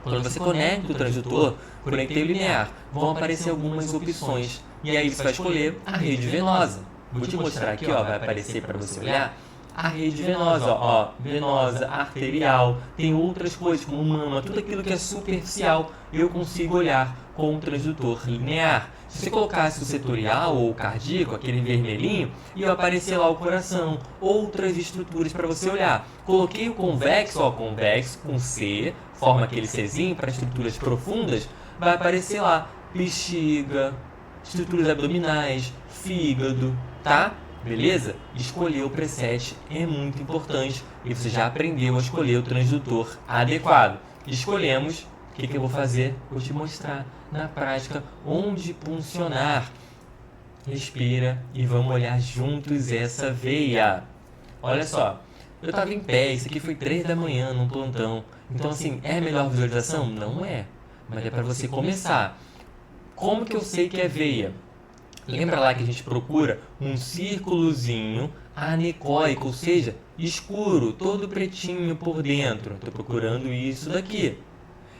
Quando você conecta o transdutor, conectei o linear, vão aparecer algumas opções. E aí você vai escolher a rede venosa. Vou te mostrar aqui, ó, vai aparecer para você olhar. A rede venosa, ó, venosa, arterial, tem outras coisas como mama, tudo aquilo que é superficial, eu consigo olhar com o transdutor linear. Se você colocasse o setorial ou o cardíaco, aquele vermelhinho, ia aparecer lá o coração, outras estruturas para você olhar. Coloquei o convexo, ó, convexo com C, forma aquele Czinho para estruturas profundas, vai aparecer lá bexiga, estruturas abdominais, fígado, tá? Beleza? Escolher o preset é muito importante e você já aprendeu a escolher o transdutor adequado. Escolhemos, o que eu vou fazer? Vou te mostrar na prática onde funcionar. Respira e vamos olhar juntos essa veia. Olha só, eu estava em pé, isso aqui foi 3 da manhã num plantão. Então assim, é a melhor visualização? Não é, mas é para você começar. Como que eu sei que é veia? Lembra lá que a gente procura um círculozinho anecoico, ou seja, escuro, todo pretinho por dentro. Estou procurando isso daqui.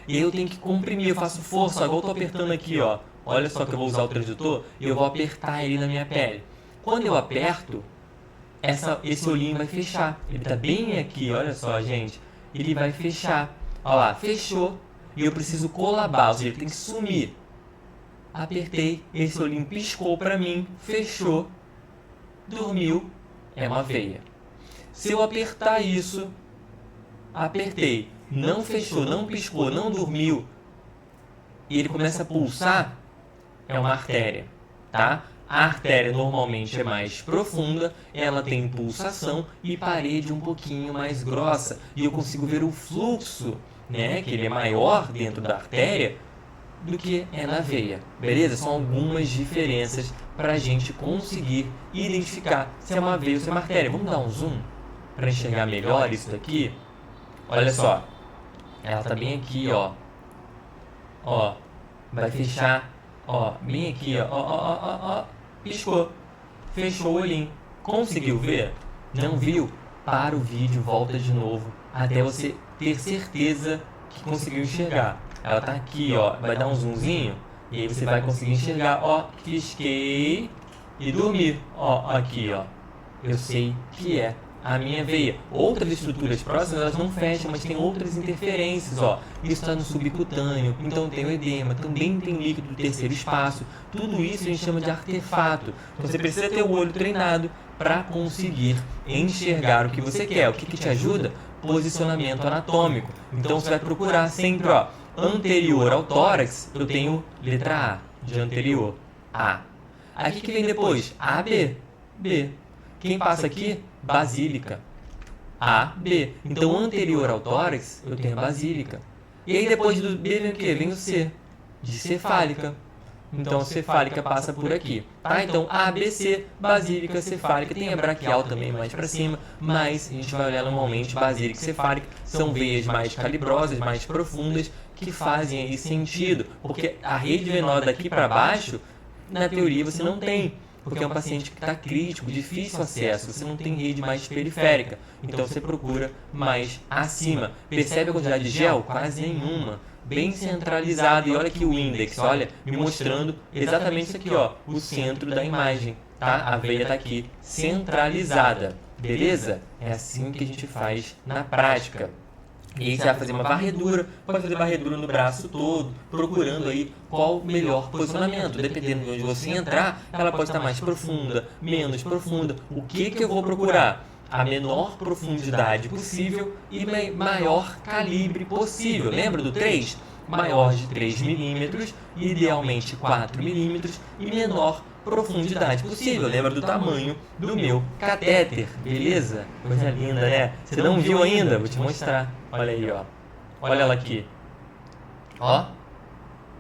E eu tenho que comprimir, eu faço força, igual eu estou apertando aqui, ó. Olha só que eu vou usar o transdutor e eu vou apertar ele na minha pele. Quando eu aperto, esse olhinho vai fechar. Ele está bem aqui, olha só, gente. Ele vai fechar. Olha lá, fechou. E eu preciso colabar, ou seja, ele tem que sumir. Apertei, esse olhinho piscou para mim, fechou, dormiu, é uma veia. Se eu apertar isso, apertei, não fechou, não piscou, não dormiu, e ele começa a pulsar, é uma artéria, tá? A artéria normalmente é mais profunda, ela tem pulsação e parede um pouquinho mais grossa, e eu consigo ver o fluxo, né, que ele é maior dentro da artéria, do que é na veia, beleza? São algumas diferenças para a gente conseguir identificar se é uma veia ou se é uma artéria. Vamos dar um zoom para enxergar melhor isso daqui? Olha só, ela tá bem aqui, ó. Ó, vai fechar, ó, bem aqui, ó, piscou, fechou o olhinho. Conseguiu ver? Não viu? Para o vídeo, volta de novo, até você ter certeza que conseguiu enxergar. Ela tá aqui, ó, vai dar um zoomzinho e aí você vai conseguir enxergar, ó, pisquei e dormi, ó, aqui, ó. Eu sei que é a minha veia. Outras estruturas próximas, elas não fecham, mas tem outras interferências, ó. Isso está no subcutâneo, então tem o edema, também tem líquido do terceiro espaço. Tudo isso a gente chama de artefato. Então você precisa ter o olho treinado para conseguir enxergar o que você quer. O que te ajuda? Posicionamento anatômico. Então você vai procurar sempre, ó, anterior ao tórax, eu tenho letra A, de anterior, A. Aqui que vem depois, A, B, B. Quem passa aqui? Basílica. A, B. Então, anterior ao tórax, eu tenho a basílica. E aí, depois do B, vem o quê? Vem o C, de cefálica. Então, a cefálica passa por aqui. Tá? Então, A, B, C, basílica, cefálica. Tem a braquial também mais para cima, mas a gente vai olhar normalmente basílica e cefálica. São veias mais calibrosas, mais profundas, que fazem aí sentido. Porque a rede venosa daqui para baixo, na teoria, você não tem. Porque é um paciente que está crítico, difícil acesso, você não tem rede mais periférica. Então você procura mais acima. Percebe a quantidade de gel? Quase nenhuma. Bem centralizado. E olha aqui o índex, olha, me mostrando exatamente isso aqui, ó, o centro da imagem. Tá? A veia está aqui, centralizada. Beleza? É assim que a gente faz na prática. E aí você vai fazer uma varredura, pode fazer varredura no braço todo, procurando aí qual o melhor posicionamento. Dependendo de onde você entrar, ela pode estar mais profunda, menos profunda. O que eu vou procurar? A menor profundidade possível e maior calibre possível. Lembra do 3? Maior de 3 milímetros, idealmente 4 milímetros e menor profundidade possível. Lembra do tamanho do meu catéter, beleza? Coisa linda, né? Você não viu ainda? Vou te mostrar. Olha aí, ó. Olha ela aqui. Ó.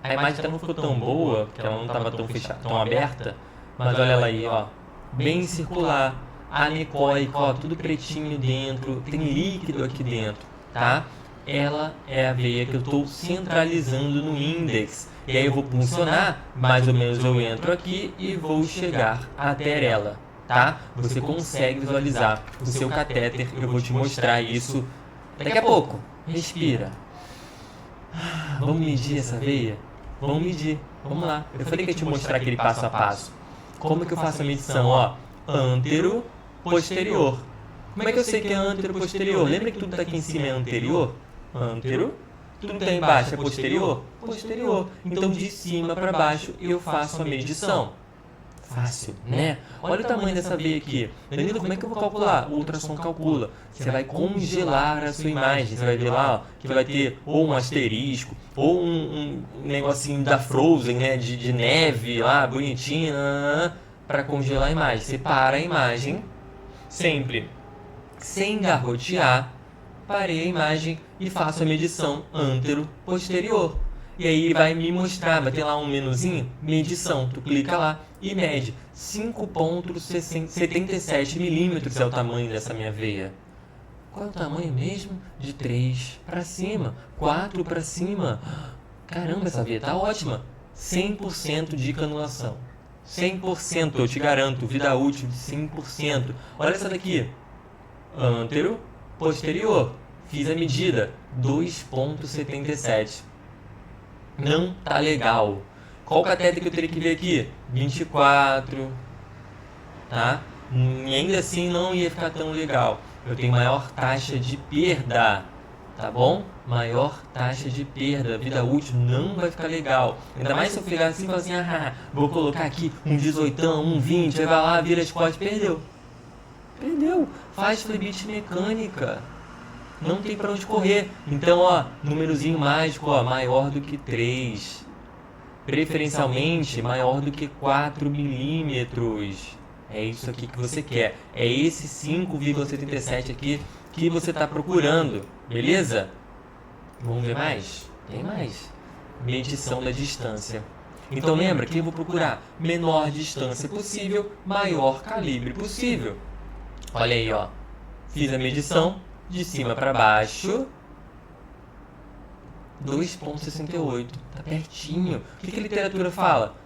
A imagem até não ficou tão boa, porque ela não estava tão fechada, tão aberta. Mas olha ela aí, ó. Bem circular, anecoico, ó, tudo pretinho dentro. Tem líquido aqui dentro, tá? Ela é a veia que eu estou centralizando no índex. E aí eu vou funcionar, mais ou menos eu entro aqui e vou chegar até ela, tá? Você consegue visualizar o seu catéter, eu vou te mostrar isso daqui a pouco. Respira. Vamos medir essa veia? Vamos medir, vamos lá. Eu falei que ia te mostrar aquele passo a passo. Como que eu faço a medição? Ó, antero, posterior. Como é que eu sei que é antero, posterior? Lembra que tudo que está aqui em cima é anterior? Antero. Tudo que está embaixo é posterior? Posterior. Então, de cima para baixo, eu faço a medição. Fácil, né? Olha o tamanho dessa veia aqui. Danilo, como é que eu vou calcular? O ultrassom calcula. Você vai congelar a sua imagem. Você vai ver lá, ó, que vai ter ou um asterisco, ou um negocinho da Frozen, né? De neve lá, bonitinho, para congelar a imagem. Separa a imagem, sempre sem garrotear. Parei a imagem e faço a medição antero-posterior. E aí ele vai me mostrar, vai ter lá um menuzinho, medição. Tu clica lá e mede. 5,77 milímetros é o tamanho dessa minha veia. Qual é o tamanho mesmo? De 3 para cima, 4 para cima. Caramba, essa veia tá ótima. 100% de canulação. 100%, eu te garanto, vida útil de 100%. Olha essa daqui, antero, posterior, fiz a medida, 2,77. Não tá legal. Qual cateter que eu teria que ver aqui? 24, tá? E ainda assim não ia ficar tão legal. Eu tenho maior taxa de perda, tá bom? Maior taxa de perda, vida útil não vai ficar legal. Ainda mais se eu pegar assim e falar assim, vou colocar aqui um 18, um 20, aí vai lá, vira as costas, perdeu. Perdeu. Faz flebite mecânica. Não tem pra onde correr. Então, ó, númerozinho mágico, ó, maior do que 3. Preferencialmente maior do que 4 milímetros. É isso aqui que você quer. É esse 5,77 aqui que você está procurando. Beleza? Vamos ver mais? Tem mais. Medição da distância. Então lembra que eu vou procurar menor distância possível, maior calibre possível. Olha aí, ó. Fiz a medição de cima para baixo. 2,68. Tá pertinho. O que a literatura fala?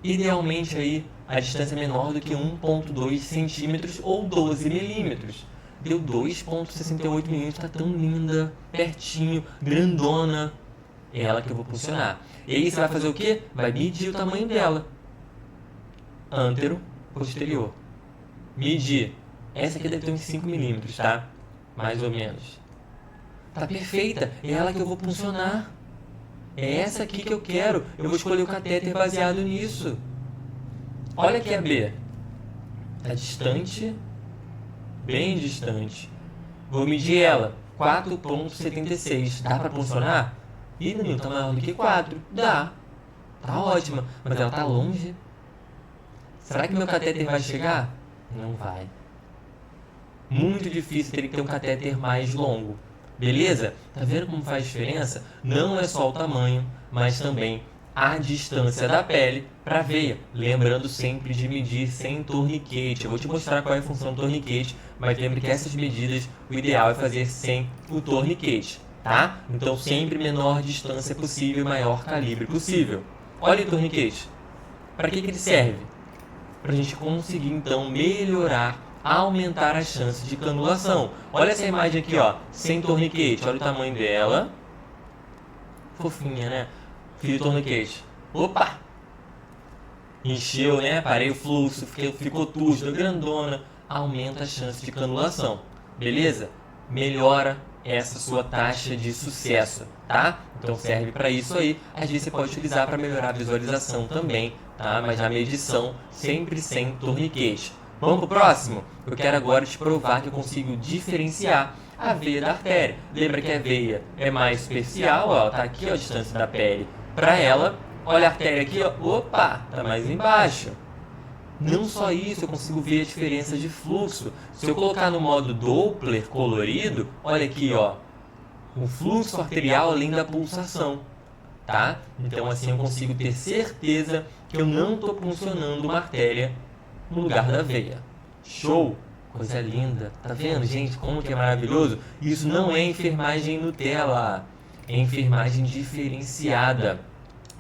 Idealmente aí a distância é menor do que 1,2 centímetros ou 12 milímetros. Deu 2,68 milímetros, tá tão linda, pertinho, grandona. É ela que eu vou funcionar. E aí você vai fazer o quê? Vai medir o tamanho dela. Antero, posterior. Medir. Essa aqui deve ter uns 5 milímetros, tá? Mais ou menos. Tá perfeita. É ela que eu vou funcionar. É essa aqui que eu quero. Eu vou escolher o catéter baseado nisso. Olha aqui a B. Tá distante. Bem distante. Vou medir ela. 4,76. Dá pra funcionar? Ih, Danilo, tá maior do que 4. Dá. Tá ótima. Mas ela tá longe. Será que meu catéter vai chegar? Não vai. Muito difícil, teria que ter um catéter mais longo. Beleza? Tá vendo como faz diferença? Não é só o tamanho, mas também a distância da pele para a veia. Lembrando sempre de medir sem torniquete. Eu vou te mostrar qual é a função do torniquete, mas lembre que essas medidas, o ideal é fazer sem o torniquete, tá? Então sempre menor distância possível, maior calibre possível. Olha o torniquete. Para que ele serve? Para a gente conseguir então melhorar, aumentar a chance de canulação. Olha essa imagem aqui, ó, sem torniquete. Olha o tamanho dela. Fofinha, né? Fiz o torniquete. Opa! Encheu, né? Parei o fluxo, ficou túrgido, grandona. Aumenta a chance de canulação. Beleza? Melhora essa sua taxa de sucesso, tá? Então serve para isso aí. Às vezes você pode utilizar para melhorar a visualização também, tá? Mas a medição sempre sem torniquete. Vamos pro próximo? Eu quero agora te provar que eu consigo diferenciar a veia da artéria. Lembra que a veia é mais superficial, ó, tá aqui ó, a distância da pele para ela. Olha a artéria aqui, ó, opa, tá mais embaixo. Não só isso, eu consigo ver a diferença de fluxo. Se eu colocar no modo Doppler colorido, olha aqui, ó, o fluxo arterial além da pulsação, tá? Então assim eu consigo ter certeza que eu não estou funcionando uma artéria no lugar da veia. Show! Coisa linda. Tá vendo, gente, como que é maravilhoso? Isso não é enfermagem Nutella. É enfermagem diferenciada.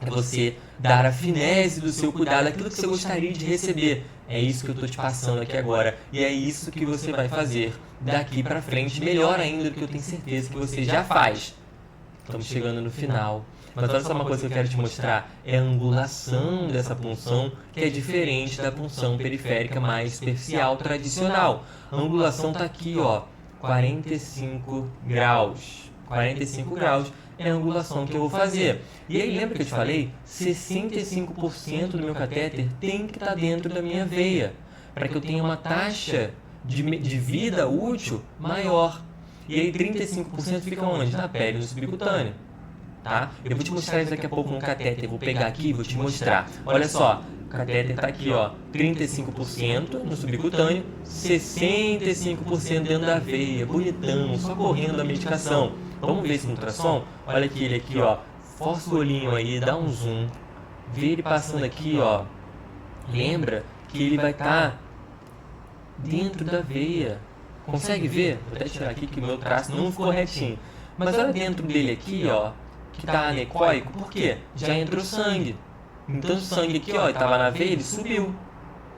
É você dar a finesse do seu cuidado, aquilo que você gostaria de receber. É isso que eu estou te passando aqui agora. E é isso que você vai fazer daqui pra frente. Melhor ainda do que eu tenho certeza que você já faz. Estamos chegando no final. Mas olha só uma coisa que eu quero te mostrar. É a angulação dessa punção, que é diferente da punção periférica mais superficial tradicional. A angulação está aqui, ó, 45 graus. 45 graus é a angulação que eu vou fazer. E aí, lembra que eu te falei? 65% do meu catéter tem que estar dentro da minha veia, para que eu tenha uma taxa de vida útil maior. E aí 35% fica onde? Na pele, no subcutâneo. Tá? Eu vou te mostrar isso daqui a pouco no catéter. Eu vou pegar aqui e vou te mostrar. Olha só, o catéter está aqui, ó, 35% no subcutâneo, 65% dentro da veia, bonitão, só correndo a medicação. Vamos ver esse ultrassom? Olha aqui ele aqui, ó, força o olhinho aí, dá um zoom, vê ele passando aqui, ó. Lembra que ele vai estar dentro da veia. Consegue ver? Vou até tirar aqui que o meu traço não ficou retinho. Mas olha dentro dele aqui, ó, que está anecoico, por quê? Já entrou sangue. Então o sangue aqui, ó, estava na veia, ele subiu.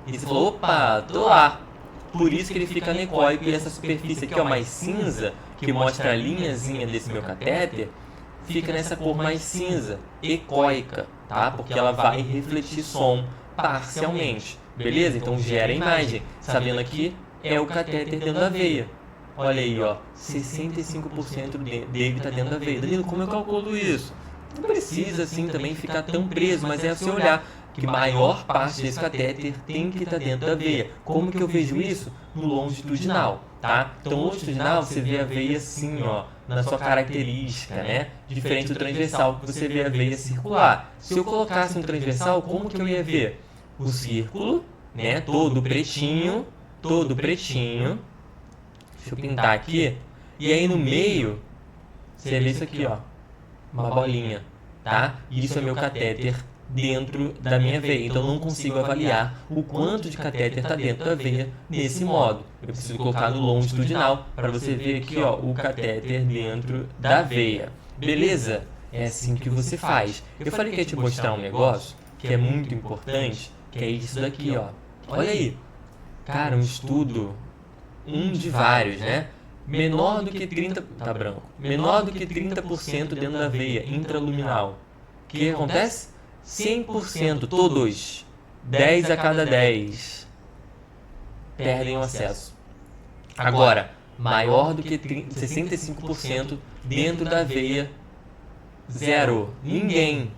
E você falou, opa, tô lá. Por isso que ele fica anecoico, e essa superfície aqui, ó, mais cinza, que mostra a linhazinha desse meu catéter, fica nessa cor mais cinza, ecoica, tá? Porque ela vai refletir som parcialmente, beleza? Então gera a imagem, sabendo aqui é o catéter dentro da veia. Olha aí, ó, 65% dele está dentro da veia. Danilo, como eu calculo isso? Não precisa assim também ficar tão preso, mas é você olhar que maior parte desse catéter tem que estar dentro da veia. Como que eu vejo isso? No longitudinal, tá? Então, longitudinal, você vê a veia assim, ó, na sua característica, né? Diferente do transversal, que você vê a veia circular. Se eu colocasse um transversal, como que eu ia ver? O círculo, né? Todo pretinho. Deixa eu pintar aqui. E aí no meio, você vê isso aqui, ó. Uma bolinha, tá? Isso é meu catéter dentro da minha veia. Então eu não consigo avaliar o quanto de catéter está dentro da veia nesse modo. Eu preciso colocar no longitudinal para você ver aqui, ó, o catéter dentro da veia. Beleza? É assim que você faz. Eu falei que ia te mostrar um negócio que é muito importante, que é isso daqui, ó. Olha aí. Cara, um estudo, um de vários, né? Menor do que 30%, tá branco. Menor do que 30% dentro da veia intraluminal. O que acontece? 100%, todos, 10 a cada 10, perdem o acesso. Agora, maior do que 65% dentro da veia, zero. Ninguém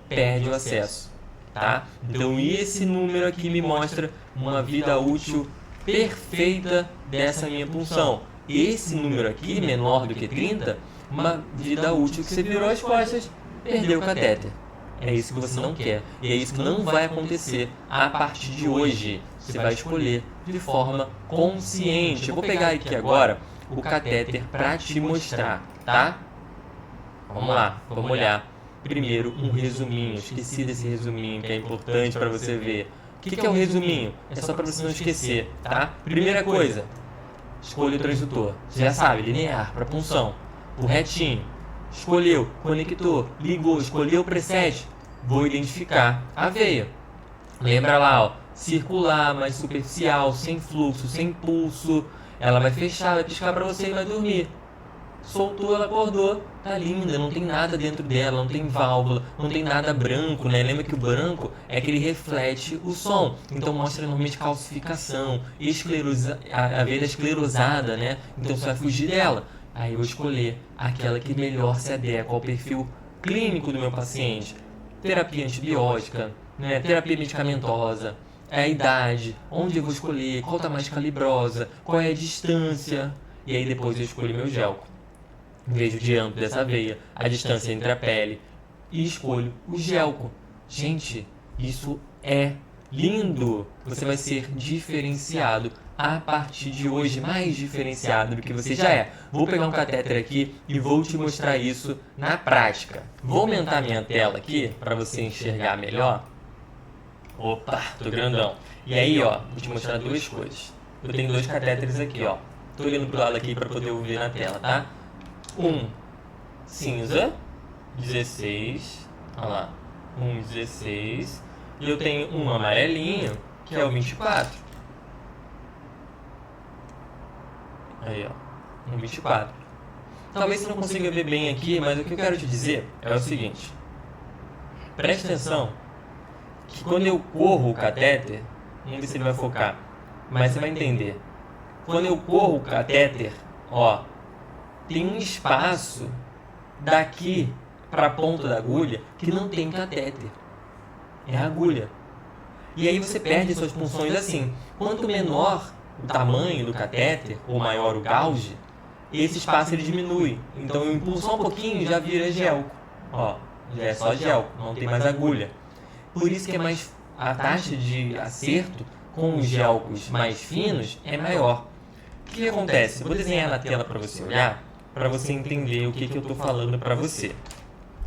perde o acesso, tá? Então esse número aqui me mostra uma vida útil perfeita dessa minha punção. Esse número aqui, menor do que 30, uma vida útil que você virou as costas, perdeu o catéter. É isso que você não quer. E é isso que não vai acontecer a partir de hoje. Você vai escolher de forma consciente. Eu vou pegar aqui agora o catéter para te mostrar, tá? Vamos lá, vamos olhar. Primeiro, um resuminho. Esqueci desse resuminho que é importante para você ver. O que é o resuminho? É só para você não esquecer, tá? Primeira coisa, escolha o transdutor. Você já sabe, linear, para punção. O retinho. Escolheu, conector, ligou, escolheu o preset. Vou identificar a veia. Lembra lá, ó, circular, mais superficial, sem fluxo, sem pulso. Ela vai fechar, vai piscar para você e vai dormir. Soltou, ela acordou, tá linda, não tem nada dentro dela, não tem válvula, não tem nada branco, né? Lembra que o branco é que ele reflete o som, então mostra normalmente calcificação, a veia esclerosada, né? Então você vai fugir dela. Aí eu vou escolher aquela que melhor se adequa ao perfil clínico do meu paciente. Terapia antibiótica, né? Terapia medicamentosa, a idade, onde eu vou escolher, qual tá mais calibrosa, qual é a distância. E aí depois eu escolho meu gelco. Vejo o diâmetro dessa veia, a distância entre a pele e escolho o gelco. Gente, isso é lindo! Você vai ser diferenciado a partir de hoje, mais diferenciado do que você já é. Vou pegar um catéter aqui e vou te mostrar isso na prática. Vou aumentar minha tela aqui para você enxergar melhor. Opa, tô grandão. E aí, ó, vou te mostrar duas coisas. Eu tenho dois catéteres aqui, ó. Tô olhando pro lado aqui para poder ouvir na tela, tá? Um cinza, 16, olha lá, um 16, e eu tenho um amarelinho, que é o 24. Aí, ó, um 24. Talvez você não consiga ver bem aqui, mas o que eu quero te dizer é o seguinte. Preste atenção que quando eu corro o catéter, vamos ver se ele vai focar, mas você vai entender. Quando eu corro o catéter, ó, tem um espaço daqui para a ponta da agulha que não tem catéter. É a agulha. E aí você perde suas punções assim. Quanto menor o tamanho do catéter, ou maior o gauge, esse espaço ele diminui. Então eu impulso só um pouquinho e já vira gelco. Ó, já é só gelco, não tem mais agulha. Por isso que é mais, a taxa de acerto com os gelcos mais finos é maior. O que acontece? Eu vou desenhar na tela para você olhar, para você entender o que eu estou falando para você.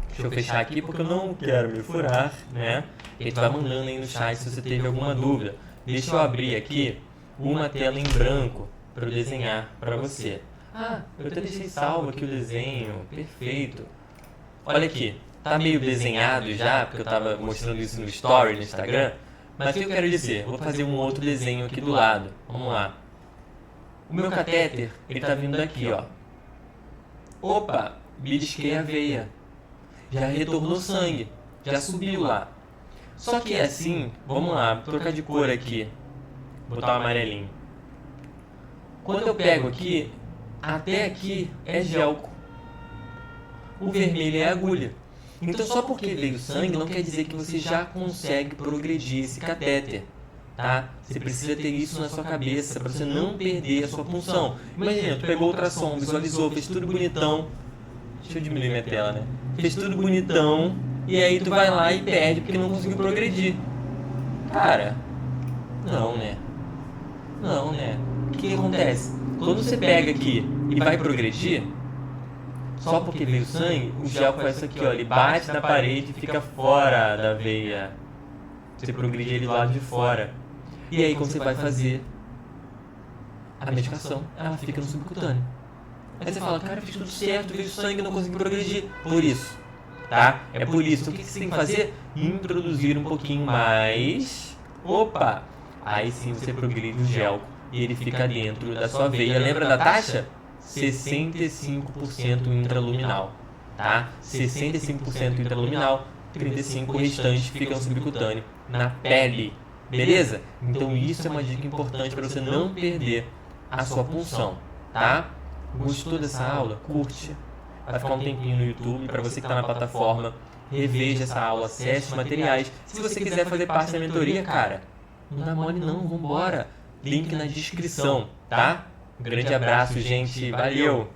Deixa eu fechar aqui porque eu não quero me furar, né? E tu vai mandando aí no chat se você teve alguma dúvida. Deixa eu abrir aqui uma tela em branco para eu desenhar para você. Ah, eu até deixei salvo aqui o desenho, perfeito. Olha aqui, tá meio desenhado já, porque eu tava mostrando isso no story no Instagram. Mas o que eu quero dizer? Vou fazer um outro desenho aqui do lado. Vamos lá. O meu catéter, ele tá vindo daqui, ó. Opa, belisquei a veia. Já retornou sangue. Já subiu lá. Só que assim, vamos lá, vou trocar de cor aqui. Botar um amarelinho. Quando eu pego aqui, até aqui é gelco. O vermelho é agulha. Então só porque veio sangue não quer dizer que você já consegue progredir esse catéter. Tá? Você precisa ter isso na sua cabeça para você não perder a sua punção. Imagina, tu pegou o ultrassom, visualizou, fez tudo bonitão. Deixa eu diminuir minha tela, né? Fez tudo bonitão e aí tu vai lá e perde porque não conseguiu progredir. Cara, não, né? Não, né? O que acontece? Quando você pega aqui e vai progredir, só porque veio sangue, o gel faz isso aqui, ó, ele bate na parede e fica fora da veia. Você progride ele do lado de fora. E aí quando você vai fazer a medicação, ela fica no subcutâneo. Aí você fala, cara, eu fiz tudo certo, veio sangue, não consegui progredir. Por isso, tá? É por isso. Então o que você tem que fazer? Introduzir um pouquinho mais. Opa! Aí sim você progride o gel e ele fica dentro da sua veia. Lembra da taxa? 65% intraluminal, tá? 65% intraluminal, 35% restante fica no subcutâneo, na pele, beleza? Então isso é uma dica importante para você não perder a sua punção, tá? Gostou dessa aula? Curte, vai ficar um tempinho no YouTube. Para você que está na plataforma, reveja essa aula, acesse os materiais. Se você quiser fazer parte da mentoria, cara, não dá mole não, vambora. Link na descrição, tá? Um grande abraço, gente. Valeu!